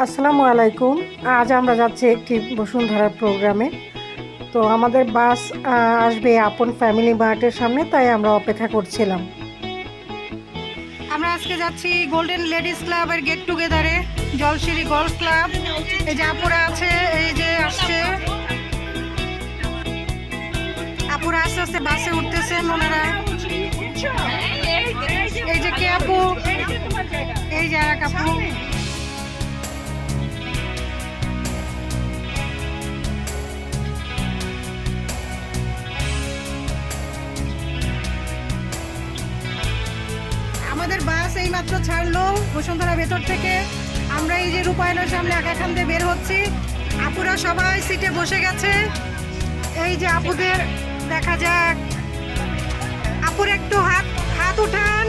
আসসালামু আলাইকুম। আজ আমরা যাচ্ছি একটি বসুন্ধরার প্রোগ্রামে। তো আমাদের বাস আসবে আপন ফ্যামিলি মার্টের সামনে, তাই আমরা অপেক্ষা করছিলাম। আমরা আজকে যাচ্ছি গোল্ডেন লেডিস ক্লাবের গেট টুগেদারে, জলশিরি গলফ ক্লাব। এই যে আপুরা আছে, এই যে আসছে আপুরা আস্তে আস্তে বাসে উঠতেছেন ওনারা। এই যে কে আপু, এই যে আর এক আপু। আমাদের বাস এইমাত্র ছাড়লো বসুন্ধরা ভেতর থেকে। আমরা এই যে রূপায়ণের সামনে এখান দিয়ে বের হচ্ছি। আপুরা সবাই সিটে বসে গেছে। এই যে আপুদের দেখা যাক, আপুর একটু হাত হাত উঠান,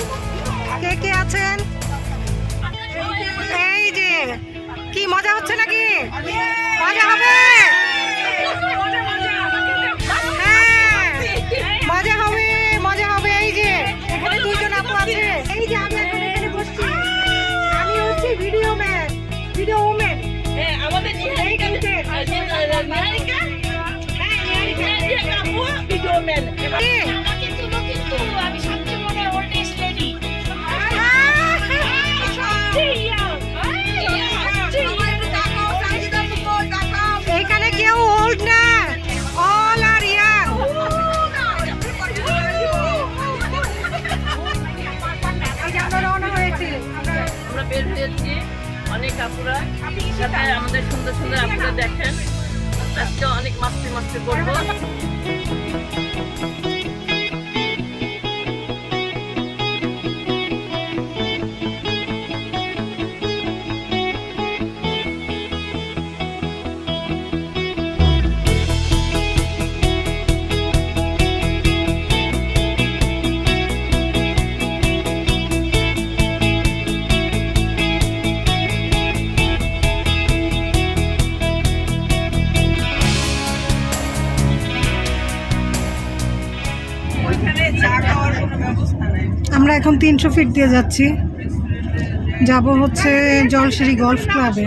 কে কে আছেন। এই যে কি মজা হচ্ছে নাকি? মজা হবে, হ্যাঁ মজা হবে, মজা হবে। এই যে এখানে দুইজন আপু আছে। এই যে আমি এখন এখানে বসছি, আমি হচ্ছি ভিডিও ম্যান, ভিডিও ওম্যান। আমাদের এখানে কেউ ওল্ড না, অল আর ইয়াং। আমরা রওনা হয়েছি, আমরা বের হয়েছি। অনেক আপুরা সাথে আমাদের সুন্দর সুন্দর আপুরা দেখেন। আজকে অনেক মাস্তি মাস্তি করবো। আমরা এখন 300 ফিট দিয়ে যাচ্ছি, যাব হচ্ছে জলশিরি গলফ ক্লাবে।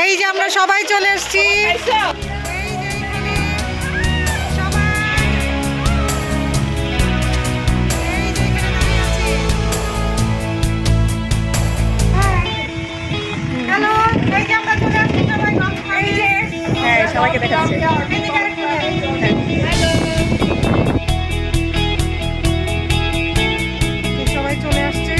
এই যে আমরা সবাই চলে এসেছি। হ্যালো, এই যে আমরা চলে আসছি সবাই। এই যে হ্যাঁ, সবাইকে দেখাচ্ছি। সবাই চলে আসছে।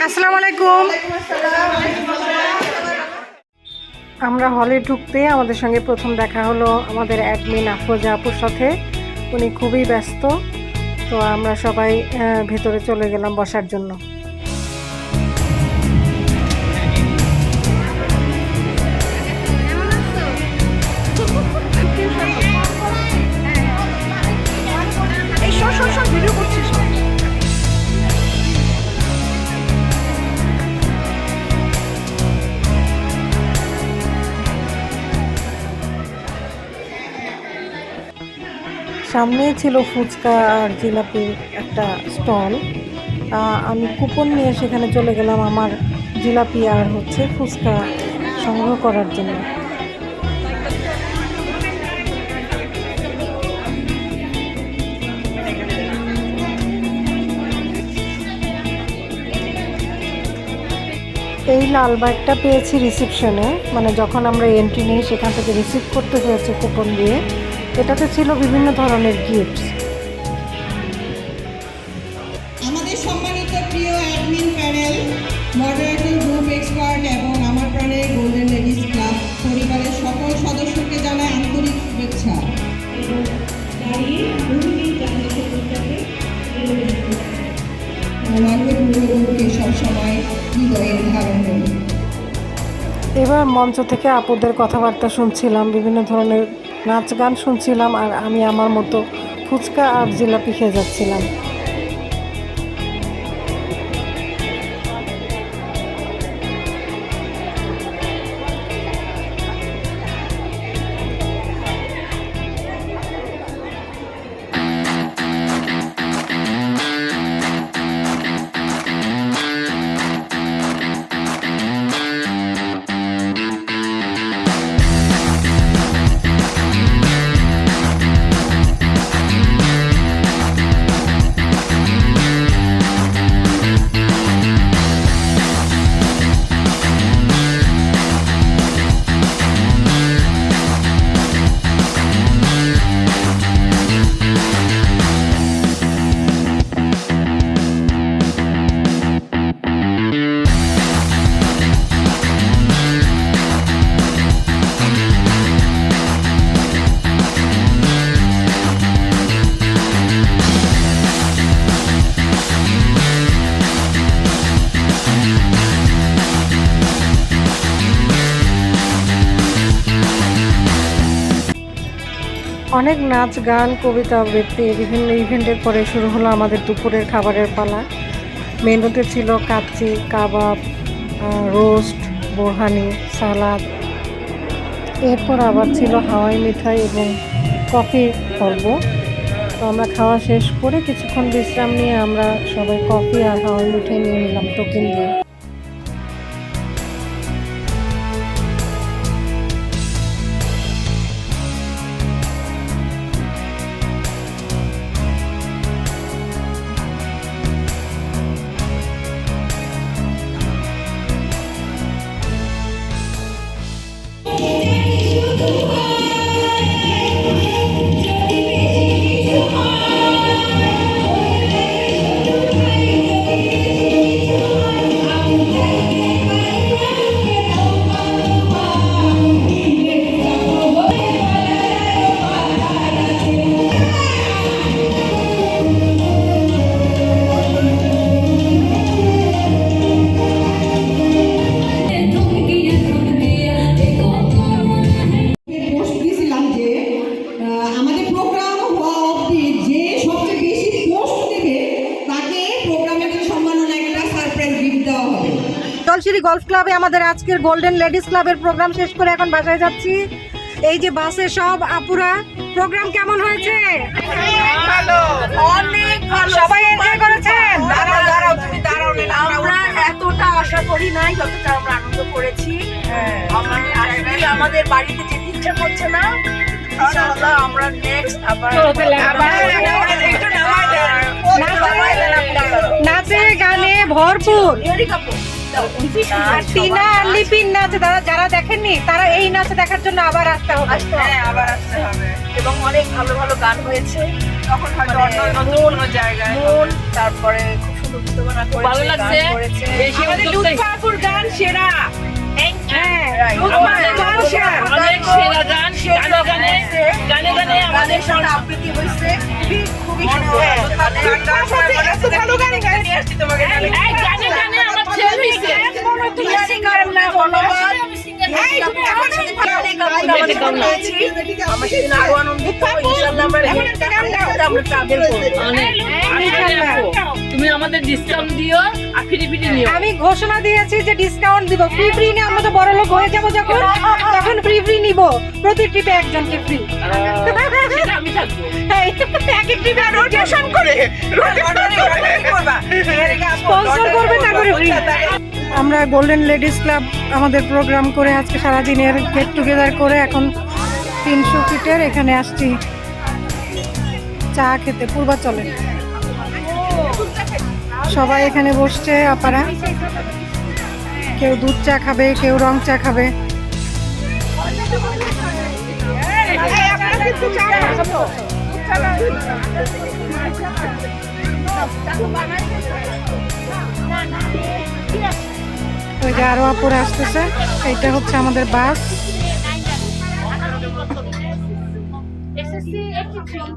আসসালামু আলাইকুম। আমরা হলে ঢুকতে আমাদের সঙ্গে প্রথম দেখা হলো আমাদের অ্যাডমিন আফরোজা আপুর সাথে। উনি খুবই ব্যস্ত, তো আমরা সবাই ভেতরে চলে গেলাম বসার জন্য। সামনেই ছিল ফুচকা আর জিলাপির একটা স্টল। আমি কুপন নিয়ে সেখানে চলে গেলাম আমার জিলাপি আর ফুচকা সংগ্রহ করার জন্য। এই লাল ব্যাগটা পেয়েছি রিসিপশনে, মানে যখন আমরা এন্ট্রি নিই সেখান থেকে রিসিভ করতে হয়েছে কুপন দিয়ে। এটাতে ছিল বিভিন্ন ধরনের গিফটস। আমাদের সম্মানিত প্রিয় admin panel, moderator, group expert এবং আমার প্রাণের গোল্ডেন লেডিস ক্লাব পরিবারের সকল সদস্যকে জানাই আন্তরিক শুভেচ্ছা। আমাদের পূর্ববর্তী সবসময় হৃদয়ের ধারণ করি। এবার মঞ্চ থেকে আপুদের কথাবার্তা শুনছিলাম, বিভিন্ন ধরনের নাচ গান শুনছিলাম, আর আমি আমার মতো ফুচকা আর জিলাপি খেয়ে যাচ্ছিলাম। অনেক নাচ গান, কবিতা আবৃত্তি, বিভিন্ন ইভেন্টের পরে শুরু হলো আমাদের দুপুরের খাবারের পালা। মেনুতে ছিল কাচ্চি, কাবাব, রোস্ট, বোরহানি, সালাদ। এরপর আবার ছিল হাওয়াই মিঠাই এবং কফি পর্ব। তো আমরা খাওয়া শেষ করে কিছুক্ষণ বিশ্রাম নিয়ে আমরা সবাই কফি আর হাওয়াই মিঠাই নিয়ে নিলাম টোকেন দিয়ে। জলশিরি গলফ ক্লাবে আমাদের আজকের গোল্ডেন লেডিস ক্লাবের প্রোগ্রাম শেষ করে এখন বাসায় যাচ্ছি। এই যে বাসে সব আপুরা, প্রোগ্রাম কেমন হয়েছে? ভালো, অনেক ভালো। সবাই এনজয় করেছেন? দাঁড়াও দাঁড়াও, তুমি দাঁড়াও না। আমরা এতটা আশা করি নাই যতটা আমরা আনন্দ করেছি। আমাদের বাড়িতে যেতে ইচ্ছা করছে না। ইনশাআল্লাহ আমরা নেক্সট আবার নাচে গানে ভরপুর। আর টিনা আর লিপিন নাচ যারা দেখেননি তারা এই নাচ দেখার জন্য আবার আসতে হবে। আবার আসতে হবে। এবং অনেক ভালো ভালো গান হয়েছে। তখন হয়তো অন্য জায়গায় তারপরে খুব সুন্দর বিদ্যমান করেছে, ভালো লাগছে। আমাদের লুৎফাপুর গান সেরা। অনেক সেরা গান, গানে গানে আমাদের সাথে আবৃত্তি হয়েছে। খুবই সুন্দর। ভালো গানে গানে নিয়ে আসছি তোমাকে। গানে গানে আমার ছেলে হয়েছে। থেকেও না। আমরা সেদিন আরো আনন্দিত, ইনশাআল্লাহ আমরা ট্রাভেল করবো। তুমি আমাদের ডিসকাউন্ট দিও আর ফ্রি নিও। আমি ঘোষণা দিয়েছি যে ডিসকাউন্ট দিব, ফ্রি নিয়ে আমরা তো বড় লোক হয়ে যাবো যখন, তখন ফ্রি নিব, প্রতি ট্রিপে একজনকে ফ্রি। সেটা আমি থাকবো। এক এক ট্রিপে রোটেশন করে স্পন্সর করবে, তারপরে ফ্রি। আমরা গোল্ডেন লেডিস ক্লাব আমাদের প্রোগ্রাম করে আজকে সারাদিনের গেট টুগেদার করে এখন 300 ফিটের এখানে আসছি চা খেতে, পূর্বাচলে। সবাই এখানে বসছে আপারা, কেউ দুধ চা খাবে, কেউ রং চা খাবে। ওই যে আরো আপুরা আসতেছে, এইটা হচ্ছে আমাদের বাস। SSC 83.